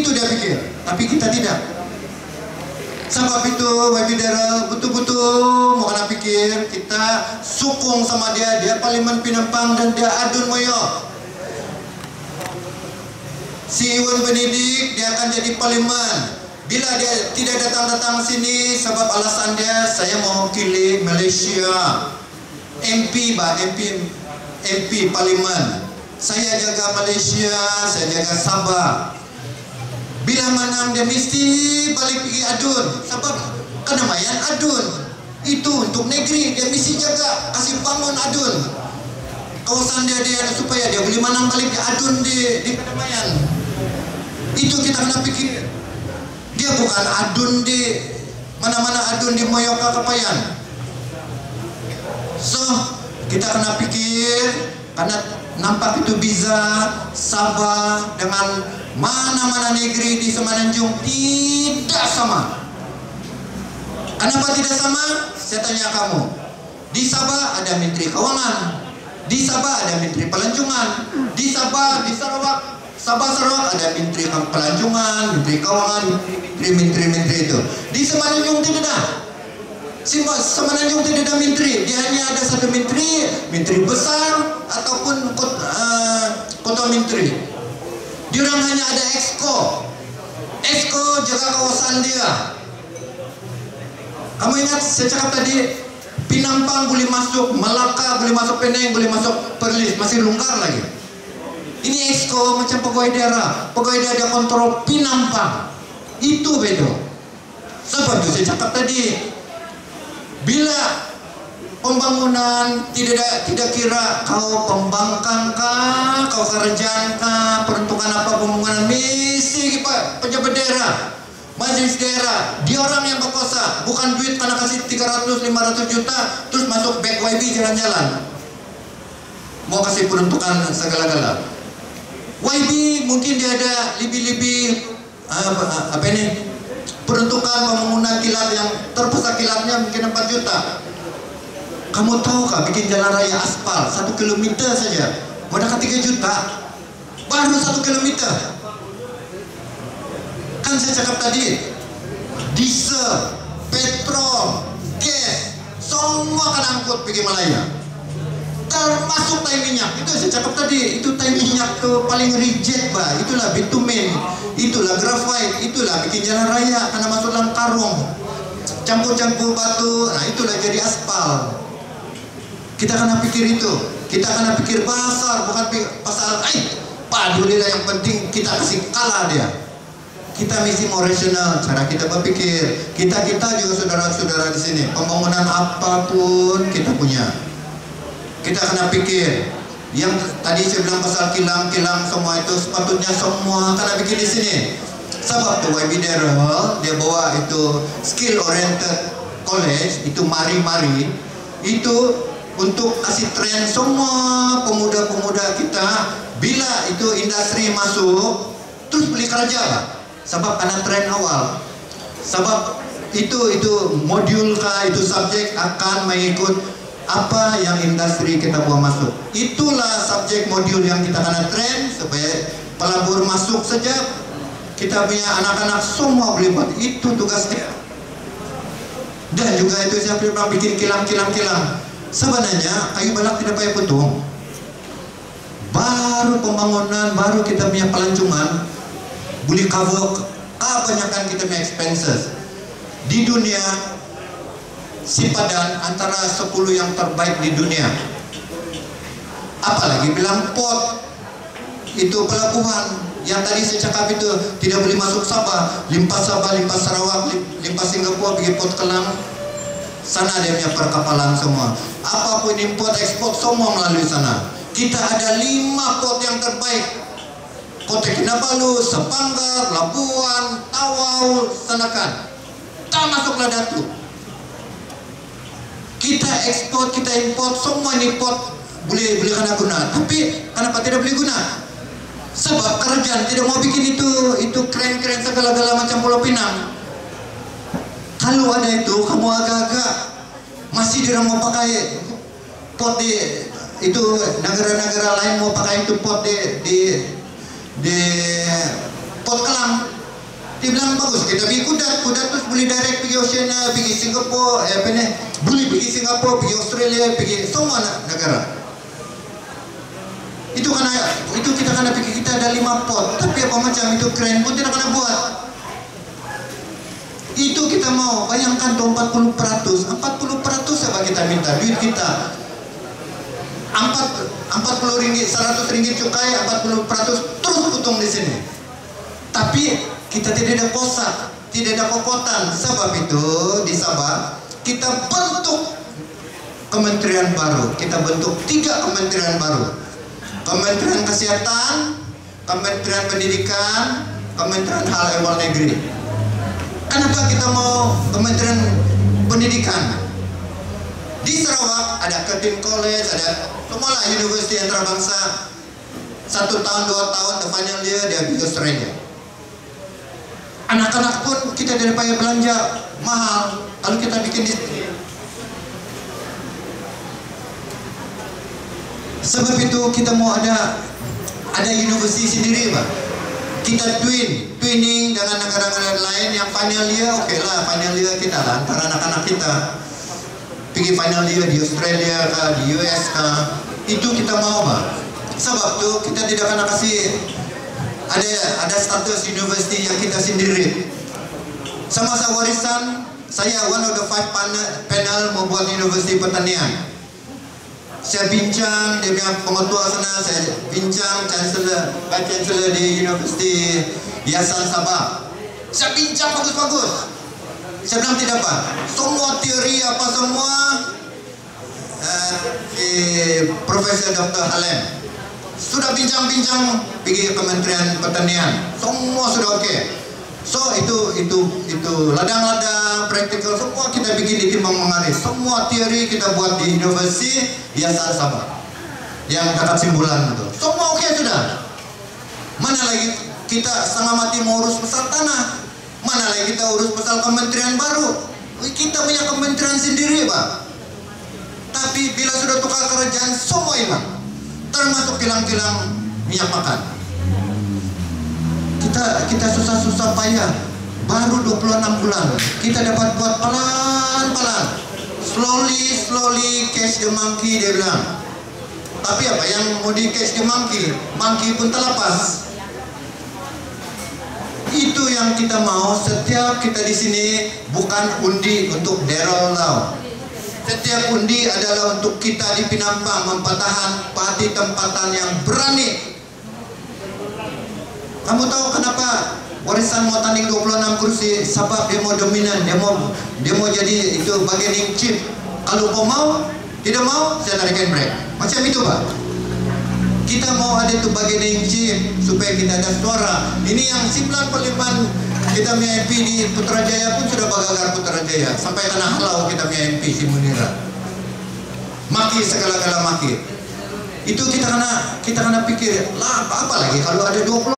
Itu dia pikir, tapi kita tidak. Sebab itu Wabidara betul-betul mau kena pikir kita sukung sama dia, dia Parlimen Penampang dan dia adun moyo. Si Iwan Benidik dia akan jadi parlimen. Bila dia tidak datang sini sebab alasan dia saya mau mewakili Malaysia. MP parlimen. Saya jaga Malaysia, saya jaga Sabah. Bila menang dia mesti balik pergi adun. Sebab Kedamaian adun. Itu untuk negeri dia mesti jaga, kasih bangun adun. Kawasan dia supaya dia boleh menang balik di adun di Kedamaian. Itu kita kena pikir. Dia bukan adun di mana-mana adun di Moyoka Kapayan. So kita kena pikir karena nampak itu bisa Sabah dengan mana-mana negeri di Semenanjung tidak sama. Kenapa tidak sama? Saya tanya kamu. Di Sabah ada Menteri Keuangan, di Sabah ada Menteri Pelancongan, di Sabah, di Sarawak, Sarawak ada Menteri Pelancongan, Menteri Keuangan, Menteri itu. Di Semenanjung tidak ada. Semenanjung tidak ada menteri, dia hanya ada satu menteri besar ataupun kota menteri. Dia orang hanya ada exco jaga kawasan dia. Kamu ingat saya cakap tadi, Penampang boleh masuk, Melaka boleh masuk, Penang boleh masuk, Perlis masih longgar lagi. Ini exco macam pegawai daerah dia kontrol Penampang. Itu beda. Sebab itu saya cakap tadi, bila pembangunan tidak kira kau pembangkang kah, kau kerajaan kah, peruntukan apa pembangunan, mesti pejabat daerah, majelis daerah, dia orang yang berkuasa, bukan duit karena kasih 300-500 juta terus masuk back YB jalan-jalan mau kasih peruntukan segala-gala. YB mungkin dia ada lebih-lebih peruntukan pembangunan kilat yang terbesar kilatnya mungkin 4 juta. Kamu tahu kah bikin jalan raya aspal 1 kilometer saja modal 3 juta baru 1 kilometer. Kan saya cakap tadi, diesel, petrol, gas, semua akan angkut pergi Malaya. Termasuk tai minyak. Itu saya cakap tadi, itu tai minyak ke paling reject bah. Itulah bitumen, itulah graphite, itulah bikin jalan raya karena masuk dalam karung. Campur-campur batu, nah itulah jadi aspal. Kita kena pikir itu. Kita kena pikir pasar, bukan pasal padulilah yang penting kita kasih kalah dia. Kita mesti mau rasional cara kita berpikir. Kita juga saudara-saudara di sini, pembangunan apapun kita punya. Kita kena pikir. Yang tadi saya bilang pasal kilang-kilang semua itu sepatutnya semua kena pikir di sini. Sebab tuh YB Daryl dia bawa itu skill oriented college itu mari-mari itu untuk kasih tren semua pemuda-pemuda kita bila itu industri masuk terus beli kerja lah. Sebab karena tren awal, sebab itu modul kah, itu subjek akan mengikut apa yang industri kita bawa masuk. Itulah subjek modul yang kita kena tren supaya pelabur masuk saja kita punya anak-anak semua boleh buat. Itu tugasnya. Dan juga itu saya pernah bikin kilang. Sebenarnya kayu balak tidak payah potong. Baru pembangunan, baru kita punya pelancongan boleh cover kebanyakan kita punya expenses. Di dunia Sipadan antara 10 yang terbaik di dunia. Apalagi bilang port itu pelabuhan yang tadi saya cakap itu tidak boleh masuk Sabah, limpah Sarawak, limpah Singapura pergi port Kelang. Sana dia punya perkapalan semua. Apapun import ekspor semua melalui sana. Kita ada 5 port yang terbaik. Kota Kinabalu, Sepanggar, Labuan, Tawau, Sanakan. Tak masuklah Datu. Kita ekspor, kita import, semua ini port boleh kena guna. Tapi kenapa tidak boleh guna? Sebab kerajaan tidak mau bikin itu keren-keren segala-gala macam Pulau Pinang. Kalau ada itu, kamu agak-agak masih dia mau pakai port di itu negara-negara lain mau pakai itu port di Port Klang. Dia bilang bagus, kita pergi Kudat terus boleh direct pergi Oceania, pergi Singapura, boleh pergi Singapura, pergi Australia, pergi semua negara. Itu kita kena pikir kita ada 5 port, tapi apa macam itu keren pun tidak kena buat. Itu kita mau, bayangkan tuh 40% apa kita minta, duit kita 40 ringgit, 100 ringgit cukai, 40% terus potong di sini. Tapi kita tidak ada kosa, tidak ada kokotan. Sebab itu di Sabah kita bentuk kementerian baru. Kita bentuk 3 kementerian baru. Kementerian Kesehatan, Kementerian Pendidikan, Kementerian Hal Ehwal Negeri. Kenapa kita mau Kementerian Pendidikan? Di Sarawak ada Curtin College, ada semualah universiti antarabangsa. 1 tahun 2 tahun the final year dia pergi Australia. Anak-anak pun kita tidak payah belanja mahal kalau kita bikin di sini. Sebab itu kita mau ada universiti sendiri, Pak. Kita twinning dengan negara-negara lain yang final year, oke lah, final year kita lah antara anak-anak kita pergi final year di Australia kah, di US kah, itu kita mau, Pak. Sebab itu kita tidak akan kasih ada status universiti yang kita sendiri. Semasa warisan saya one of the 5 panel membuat universiti pertanian. Saya bincang dengan pengetua sana, saya bincang Vice Chancellor di Universiti Yayasan Sabah. Saya bincang bagus-bagus. Saya bilang tidak, Pak, semua teori apa semua Profesor Dr. Halem sudah bincang-bincang pergi Kementerian Pertanian, semua sudah oke. So itu ladang-ladang praktikal semua kita bikin di Timbang Mengaris. Semua teori kita buat di Universiti Yayasan Sabah yang dekat Simbulan itu. Semua oke sudah. Mana lagi kita setengah mati mau urus pasal tanah? Mana lagi kita urus pasal kementerian baru? Kita punya kementerian sendiri, Pak. Tapi bila sudah tukar kerajaan semua hilang, termasuk kilang-kilang minyak makan. Kita susah-susah payah, baru 26 bulan kita dapat buat pelan-pelan, slowly catch the monkey, dia bilang. Tapi apa yang mau di catch the monkey pun terlepas. Itu yang kita mau. Setiap kita di sini bukan undi untuk Daryl Lau. Setiap undi adalah untuk kita di Penampang mempertahan parti tempatan yang berani. Kamu tahu kenapa warisan mau tanding 26 kursi? Sebab dia mau dominan, dia mau jadi itu bargaining chip. Kalau kau mau, tidak mau, saya tarikan break. Macam itu, Pak. Kita mau ada itu bargaining chip supaya kita ada suara. Ini yang 95 kita MP di Putrajaya pun sudah bagagar Putrajaya sampai kena halau kita MP si Munira. Maki segala-gala maki. Itu kita kena pikir lah apa lagi kalau ada 20